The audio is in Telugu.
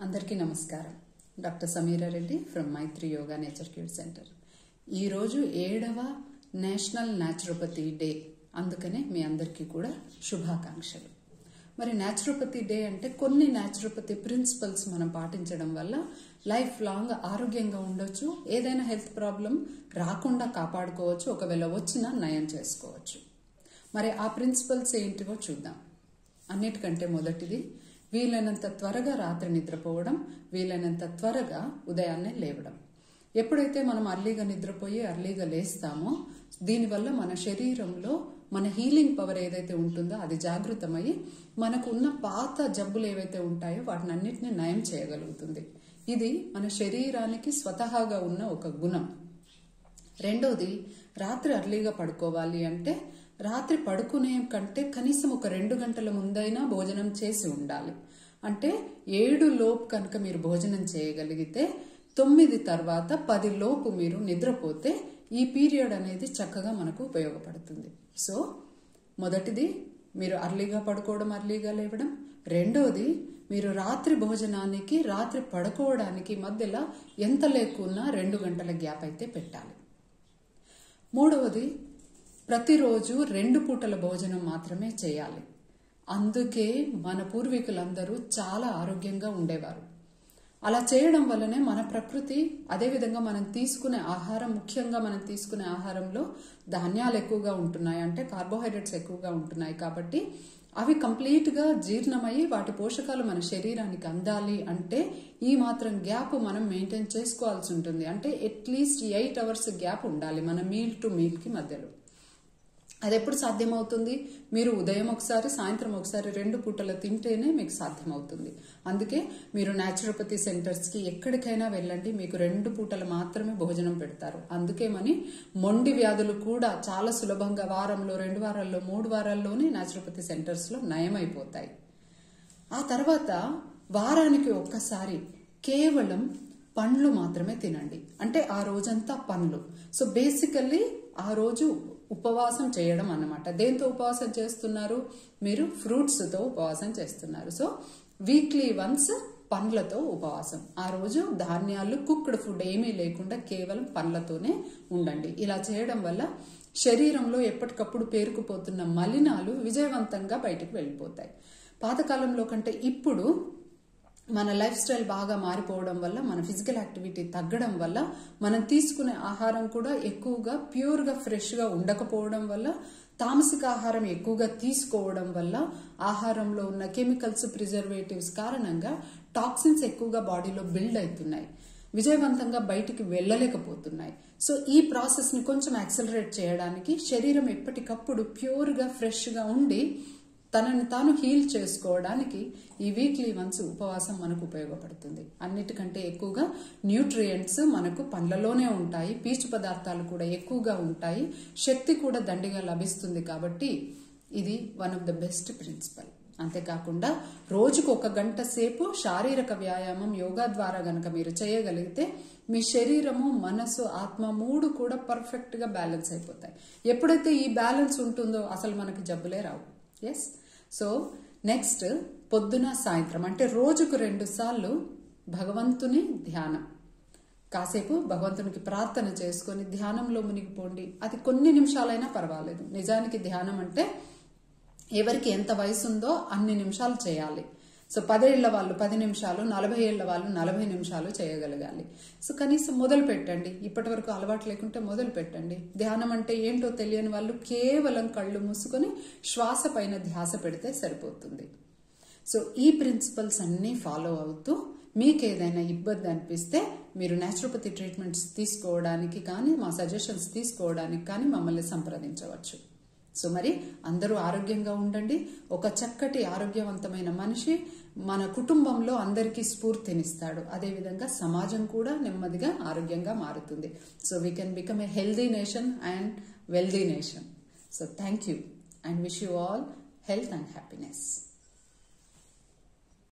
అందరికీ నమస్కారం. Doctor Sameera Reddy from Maitri yoga nature cure centre. ఈరోజు 7వ నేషనల్ న్యాచురోపతి డే, అందుకనే మీ అందరికీ కూడా శుభాకాంక్షలు. మరి న్యాచురోపతి డే అంటే కొన్ని న్యాచురోపతి ప్రిన్సిపల్స్ మనం పాటించడం వల్ల లైఫ్ లాంగ్ ఆరోగ్యంగా ఉండొచ్చు, ఏదైనా హెల్త్ ప్రాబ్లం రాకుండా కాపాడుకోవచ్చు, ఒకవేళ వచ్చినా నయం చేసుకోవచ్చు. మరి ఆ ప్రిన్సిపల్స్ ఏంటివో చూద్దాం. అన్నిటికంటే మొదటిది, వీలైనంత త్వరగా రాత్రి నిద్రపోవడం, వీలైనంత త్వరగా ఉదయాన్నే లేవడం. ఎప్పుడైతే మనం అర్లీగా నిద్రపోయి అర్లీగా లేస్తామో దీనివల్ల మన శరీరంలో మన హీలింగ్ పవర్ ఏదైతే ఉంటుందో అది జాగృతమై మనకు ఉన్న పాత జబ్బులు ఏవైతే ఉంటాయో వాటిని అన్నిటిని నయం చేయగలుగుతుంది. ఇది మన శరీరానికి స్వతహాగా ఉన్న ఒక గుణం. రెండోది, రాత్రి అర్లీగా పడుకోవాలి అంటే రాత్రి పడుకునే కంటే కనీసం ఒక 2 గంటల ముందైనా భోజనం చేసి ఉండాలి. అంటే 7 లోపు కనుక మీరు భోజనం చేయగలిగితే 9 తర్వాత 10 లోపు మీరు నిద్రపోతే ఈ పీరియడ్ అనేది చక్కగా మనకు ఉపయోగపడుతుంది. సో మొదటిది, మీరు అర్లీగా పడుకోవడం, అర్లీగా లేవడం. రెండోది, మీరు రాత్రి భోజనానికి రాత్రి పడుకోవడానికి మధ్యలో ఎంత లేకున్నా 2 గంటల గ్యాప్ అయితే పెట్టాలి. మూడవది, ప్రతిరోజు 2 పూటల భోజనం మాత్రమే చేయాలి. అందుకే మన పూర్వీకులందరూ చాలా ఆరోగ్యంగా ఉండేవారు. అలా చేయడం వల్లనే మన ప్రకృతి, అదేవిధంగా మనం తీసుకునే ఆహారం, ముఖ్యంగా మనం తీసుకునే ఆహారంలో ధాన్యాలు ఎక్కువగా ఉంటున్నాయి, అంటే కార్బోహైడ్రేట్స్ ఎక్కువగా ఉంటున్నాయి. కాబట్టి అవి కంప్లీట్ గా జీర్ణమయ్యి వాటి పోషకాలు మన శరీరానికి అందాలి అంటే ఈ మాత్రం గ్యాప్ మనం మెయింటైన్ చేసుకోవాల్సి ఉంటుంది. అంటే అట్లీస్ట్ 8 అవర్స్ గ్యాప్ ఉండాలి మన మీల్ టు మీల్ కి మధ్యలో. అది ఎప్పుడు సాధ్యమవుతుంది? మీరు ఉదయం ఒకసారి, సాయంత్రం ఒకసారి 2 పూటలు తింటేనే మీకు సాధ్యమవుతుంది. అందుకే మీరు న్యాచురోపతి సెంటర్స్ కి ఎక్కడికైనా వెళ్ళండి, మీకు 2 పూటలు మాత్రమే భోజనం పెడతారు. అందుకే మొండి వ్యాధులు కూడా చాలా సులభంగా వారంలో, 2 వారాల్లో, 3 వారాల్లోనే న్యాచురోపతి సెంటర్స్ లో నయమైపోతాయి. ఆ తర్వాత వారానికి ఒక్కసారి కేవలం పండ్లు మాత్రమే తినండి. అంటే ఆ రోజంతా పండ్లు. సో బేసికల్లీ ఆ రోజు ఉపవాసం చేయడం అన్నమాట. దేంతో ఉపవాసం చేస్తున్నారు? మీరు ఫ్రూట్స్ తో ఉపవాసం చేస్తున్నారు. సో వీక్లీ వన్స్ పండ్లతో ఉపవాసం. ఆ రోజు ధాన్యాలు, కుక్డ్ ఫుడ్ ఏమీ లేకుండా కేవలం పండ్లతోనే ఉండండి. ఇలా చేయడం వల్ల శరీరంలో ఎప్పటికప్పుడు పేరుకుపోతున్న మలినాలు విజయవంతంగా బయటకు వెళ్ళిపోతాయి. పాతకాలంలో కంటే ఇప్పుడు మన లైఫ్ స్టైల్ బాగా మారిపోవడం వల్ల, మన ఫిజికల్ యాక్టివిటీ తగ్గడం వల్ల, మనం తీసుకునే ఆహారం కూడా ఎక్కువగా ప్యూర్ గా ఫ్రెష్ గా ఉండకపోవడం వల్ల, తామసిక ఆహారం ఎక్కువగా తీసుకోవడం వల్ల ఆహారంలో ఉన్న కెమికల్స్, ప్రిజర్వేటివ్స్ కారణంగా టాక్సిన్స్ ఎక్కువగా బాడీలో బిల్డ్ అవుతున్నాయి, విజయవంతంగా బయటికి వెళ్ళలేకపోతున్నాయి. సో ఈ ప్రాసెస్ ని కొంచెం యాక్సలరేట్ చేయడానికి శరీరం ఎప్పటికప్పుడు ప్యూర్ గా ఫ్రెష్ గా ఉండి తనని తాను హీల్ చేసుకోవడానికి ఈ వీక్లీ వన్స్ ఉపవాసం మనకు ఉపయోగపడుతుంది. అన్నిటికంటే ఎక్కువగా న్యూట్రియంట్స్ మనకు పండ్లలోనే ఉంటాయి, పీచు పదార్థాలు కూడా ఎక్కువగా ఉంటాయి, శక్తి కూడా దండిగా లభిస్తుంది. కాబట్టి ఇది one of the best principle. అంతేకాకుండా రోజుకు 1 గంట సేపు శారీరక వ్యాయామం, యోగా ద్వారా గనక మీరు చేయగలిగితే మీ శరీరము, మనసు, ఆత్మ 3 కూడా పర్ఫెక్ట్ గా బ్యాలెన్స్ అయిపోతాయి. ఎప్పుడైతే ఈ బ్యాలెన్స్ ఉంటుందో అసలు మనకి జబ్బులే రావు. ఎస్. సో నెక్స్ట్, పొద్దున సాయంత్రం అంటే రోజుకు 2 సార్లు భగవంతుని ధ్యానం, కాసేపు భగవంతునికి ప్రార్థన చేసుకొని ధ్యానంలో మునిగిపోండి. అది కొన్ని నిమిషాలైనా పర్వాలేదు. నిజానికి ధ్యానం అంటే ఎవరికి ఎంత వయసు ఉందో అన్ని నిమిషాలు చేయాలి. సో 10 ఏళ్ల వాళ్ళు 10 నిమిషాలు, 40 ఏళ్ల వాళ్ళు 40 నిమిషాలు చేయగలగాలి. సో కనీసం మొదలు పెట్టండి. ఇప్పటి వరకు అలవాటు లేకుంటే మొదలు పెట్టండి. ధ్యానం అంటే ఏంటో తెలియని వాళ్ళు కేవలం కళ్ళు మూసుకొని శ్వాస పైన ధ్యాస పెడితే సరిపోతుంది. సో ఈ ప్రిన్సిపల్స్ అన్ని ఫాలో అవుతూ మీకు ఏదైనా ఇబ్బంది అనిపిస్తే మీరు న్యాచురోపతి ట్రీట్మెంట్స్ తీసుకోవడానికి కానీ, మా సజెషన్స్ తీసుకోవడానికి కానీ మమ్మల్ని సంప్రదించవచ్చు. సో మరి అందరూ ఆరోగ్యంగా ఉండండి. ఒక చక్కటి ఆరోగ్యవంతమైన మనిషి మన కుటుంబంలో అందరికీ స్ఫూర్తినిస్తాడు. అదేవిధంగా సమాజం కూడా నెమ్మదిగా ఆరోగ్యంగా మారుతుంది. So we can become a healthy nation and wealthy nation. So thank you and wish you all health and happiness.